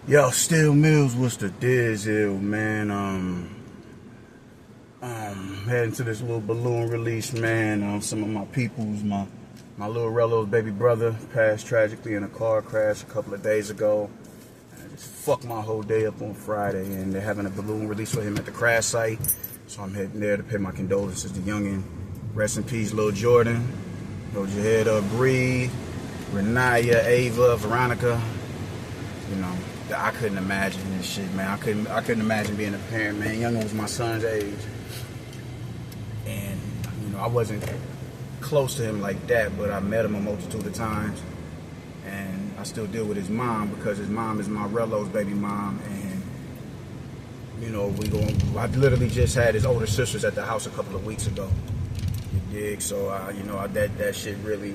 Yo, Still Mills, what's the deal, man? Heading to this little balloon release, man. Some of my peoples, my little Rello's baby brother passed tragically in a car crash a couple of days ago. I just fucked my whole day up on Friday, and they're having a balloon release for him at the crash site. So I'm heading there to pay my condolences to youngin. Rest in peace, Lil Jordan. Hold your head up, breathe. Renaya, Ava, Veronica. You know, I couldn't imagine this shit, man. I couldn't imagine being a parent, man. Youngin was my son's age, and I wasn't close to him like that, but I met him a multitude of times, and I still deal with his mom because his mom is my Rello's baby mom, and I literally just had his older sisters at the house a couple of weeks ago. You dig? So that shit really,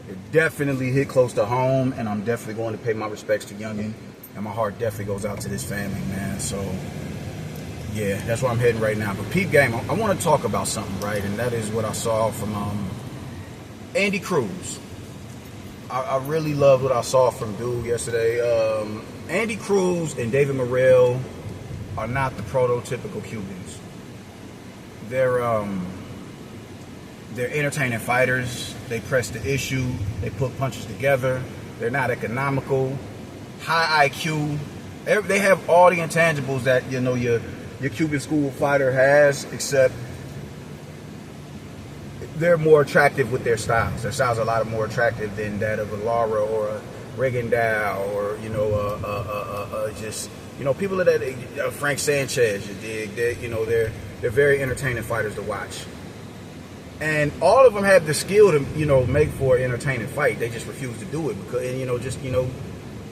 it definitely hit close to home, and I'm definitely going to pay my respects to youngin. And my heart definitely goes out to this family, man. So, yeah, that's where I'm heading right now. But peep game, I want to talk about something, right? And that is what I saw from Andy Cruz. I really loved what I saw from dude yesterday. Andy Cruz and David Morrell are not the prototypical Cubans. They're entertaining fighters. They press the issue. They put punches together. They're not economical. High IQ. They have all the intangibles that your Cuban school fighter has, except they're more attractive with their styles. Their styles are a lot more attractive than that of a Lara or a Rigondeaux or people that Frank Sanchez. You dig? They're very entertaining fighters to watch, and all of them have the skill to make for an entertaining fight. They just refuse to do it because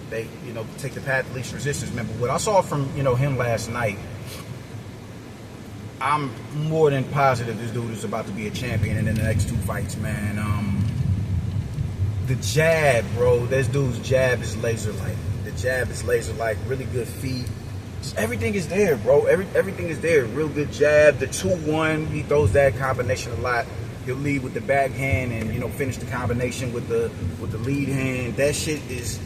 they take the path of least resistance. Remember what I saw from him last night. I'm more than positive this dude is about to be a champion in the next two fights, man. The jab, bro. This dude's jab is laser-like. The jab is laser-like. Really good feet. Just everything is there, bro. Everything is there. Real good jab. The 2-1. He throws that combination a lot. He'll lead with the backhand and finish the combination with the lead hand. That shit is.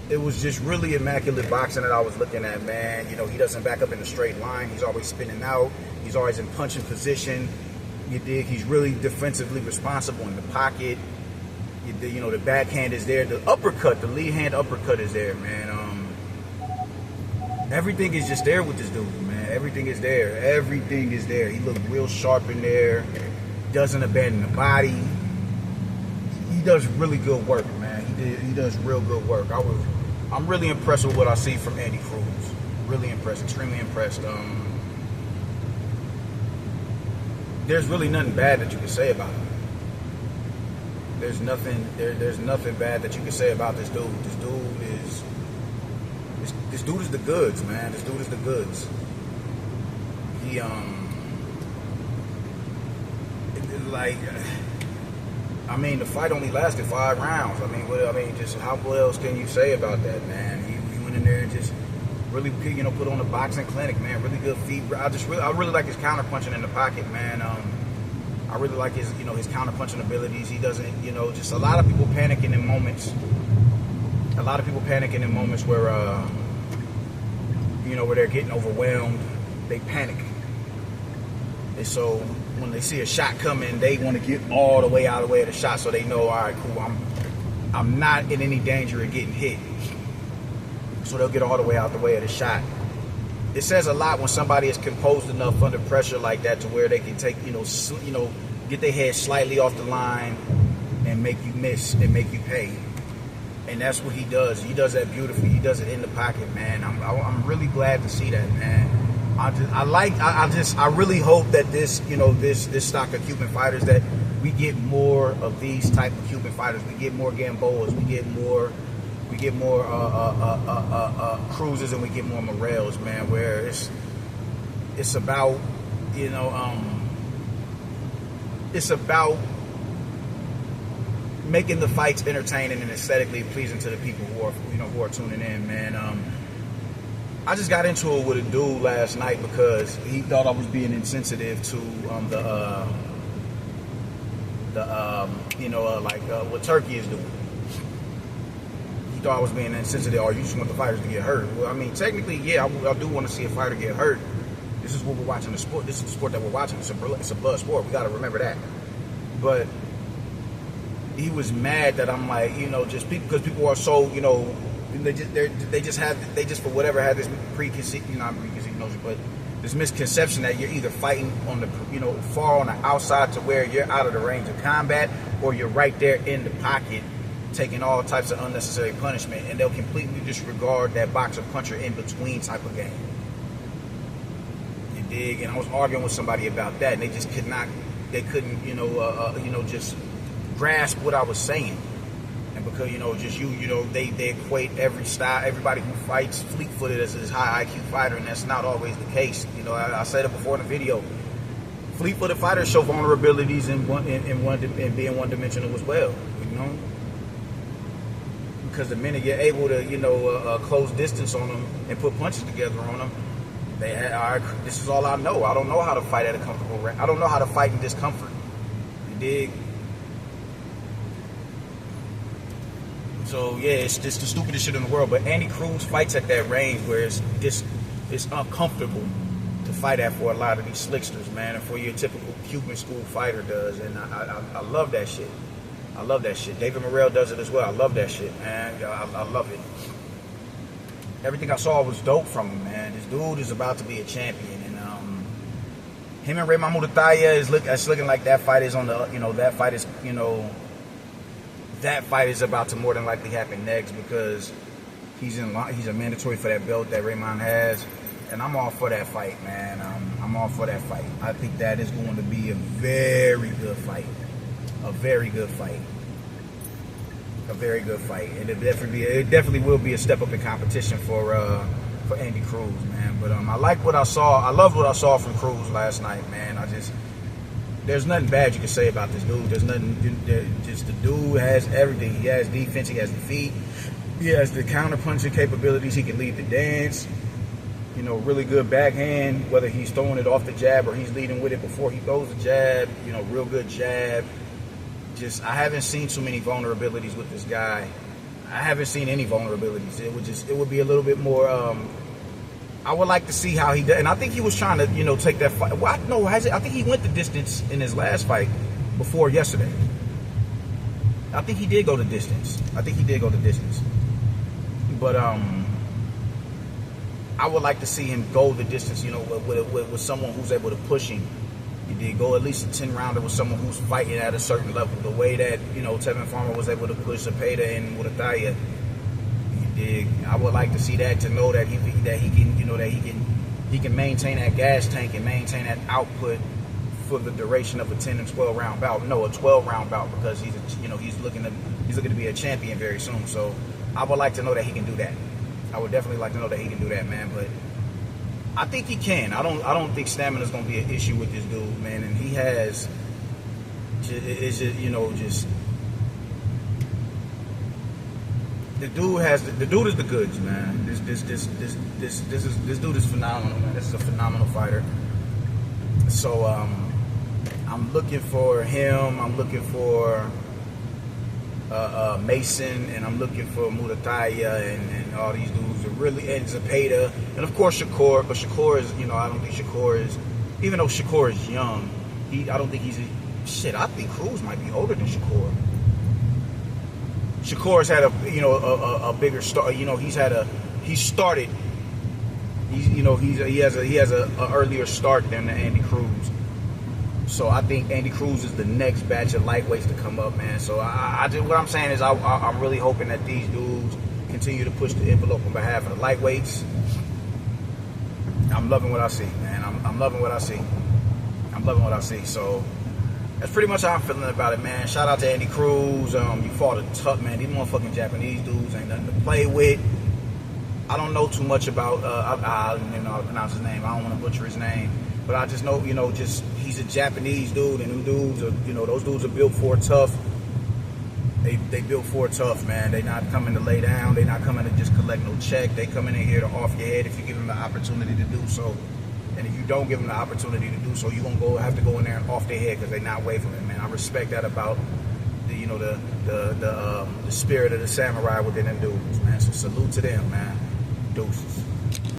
It was just really immaculate boxing that I was looking at, man. He doesn't back up in a straight line. He's always spinning out. He's always in punching position. You dig? He's really defensively responsible in the pocket. The backhand is there. The uppercut, the lead hand uppercut is there, man. Everything is just there with this dude, man. Everything is there. Everything is there. He looked real sharp in there. Doesn't abandon the body. He does really good work, man. He does real good work. I'm really impressed with what I see from Andy Cruz. Really impressed, extremely impressed. There's really nothing bad that you can say about him. There's nothing bad that you can say about this dude. This dude is the goods, man. This dude is the goods. He the fight only lasted 5 rounds. What else can you say about that, man? He went in there and just really, put on a boxing clinic, man. Really good feet. I really like his counter punching in the pocket, man. I really like his, his counter punching abilities. He doesn't, just a lot of people panicking in moments. A lot of people panicking in moments where, where they're getting overwhelmed. They panic. And so when they see a shot coming, they want to get all the way out of the way of the shot so they know, all right, cool, I'm not in any danger of getting hit. So they'll get all the way out the way of the shot. It says a lot when somebody is composed enough under pressure like that to where they can take, get their head slightly off the line and make you miss and make you pay. And that's what he does. He does that beautifully. He does it in the pocket, man. I'm really glad to see that, man. I really hope that this stock of Cuban fighters, that we get more of these type of Cuban fighters. We get more Gamboas. We get more Cruzes, and we get more Morels, man. Where it's about it's about making the fights entertaining and aesthetically pleasing to the people who are tuning in, man. I just got into it with a dude last night because he thought I was being insensitive to what Turkey is doing. thought I was being insensitive, or you just want the fighters to get hurt. Well, I mean, technically, yeah, I do want to see a fighter get hurt. This is what we're watching the sport. This is the sport that we're watching. It's a blood sport. We got to remember that. But he was mad that I'm like, you know, just because people are so, you know, they just for whatever have this preconceived, you know, not preconceived notion, but this misconception that you're either fighting on the, you know, far on the outside to where you're out of the range of combat, or you're right there in the pocket taking all types of unnecessary punishment, and they'll completely disregard that boxer puncher in between type of game. You dig? And I was arguing with somebody about that, and they just couldn't, you know, just grasp what I was saying. And because, you know, just you know, they equate everybody who fights fleet-footed as a high IQ fighter, and that's not always the case. You know, I said it before in the video. Fleet-footed fighters show vulnerabilities in being one-dimensional as well. You know, because the minute you're able to, you know, close distance on them and put punches together on them, this is all I know. I don't know how to fight at a comfortable range. I don't know how to fight in discomfort. You dig? So yeah, it's just the stupidest shit in the world. But Andy Cruz fights at that range where it's uncomfortable to fight at for a lot of these slicksters, man, and for your typical Cuban school fighter does. And I love that shit. I love that shit. David Morrell does it as well. I love that shit, man. I love it. Everything I saw was dope from him, man. This dude is about to be a champion, and him and Raymond Murataya it's looking like that fight is on the, you know, that fight is, you know, that fight is about to more than likely happen next, because he's a mandatory for that belt that Raymond has, and I'm all for that fight, man. I'm all for that fight. I think that is going to be a very good fight. A very good fight. A very good fight. And it definitely will be a step up in competition for Andy Cruz, man. But I like what I saw. I loved what I saw from Cruz last night, man. There's nothing bad you can say about this dude. There's nothing. Just the dude has everything. He has defense. He has the feet. He has the counter punching capabilities. He can lead the dance. You know, really good backhand. Whether he's throwing it off the jab or he's leading with it before he throws the jab. You know, real good jab. I haven't seen too many vulnerabilities with this guy. I haven't seen any vulnerabilities. It would be a little bit more. I would like to see how he does, and I think he was trying to, you know, take that fight. Well, I think he went the distance in his last fight before yesterday. I think he did go the distance. But I would like to see him go the distance, you know, with someone who's able to push him. He did go at least a 10-rounder with someone who's fighting at a certain level. The way that, you know, Tevin Farmer was able to push Zepeda and Murataya, I would like to see that, to know that he can, you know, that he can maintain that gas tank and maintain that output for the duration of a 10 and 12 round bout. No, a 12 round bout, because he's looking to be a champion very soon. So I would like to know that he can do that. I would definitely like to know that he can do that, man. But I think he can. I don't think stamina is going to be an issue with this dude, man. And he has, the dude is the goods, man. This dude is phenomenal, man. This is a phenomenal fighter. So I'm looking for him. I'm looking for Mason, and I'm looking for Murataya and all these dudes. And Zepeda, and of course Shakur. But Shakur is, you know, I don't think Shakur is, even though Shakur is young, I don't think he's I think Cruz might be older than Shakur. Shakur's had a bigger start. You know, he has a earlier start than Andy Cruz. So I think Andy Cruz is the next batch of lightweights to come up, man. So what I'm saying is I'm really hoping that these dudes continue to push the envelope on behalf of the lightweights. I'm loving what I see, man. I'm loving what I see. So that's pretty much how I'm feeling about it, man. Shout out to Andy Cruz. You fought a tough, man. These motherfucking Japanese dudes ain't nothing to play with. I don't know too much about, I pronounce his name. I don't want to butcher his name. But I just know, he's a Japanese dude, and those dudes are built for tough. They built for tough, man. They not coming to lay down. They not coming to just collect no check. They coming in here to off your head if you give them the opportunity to do so. And if you don't give them the opportunity to do so, you're going to have to go in there and off their head because they're not wavering, man. I respect that about the spirit of the samurai within them dudes, man. So salute to them, man. Deuces.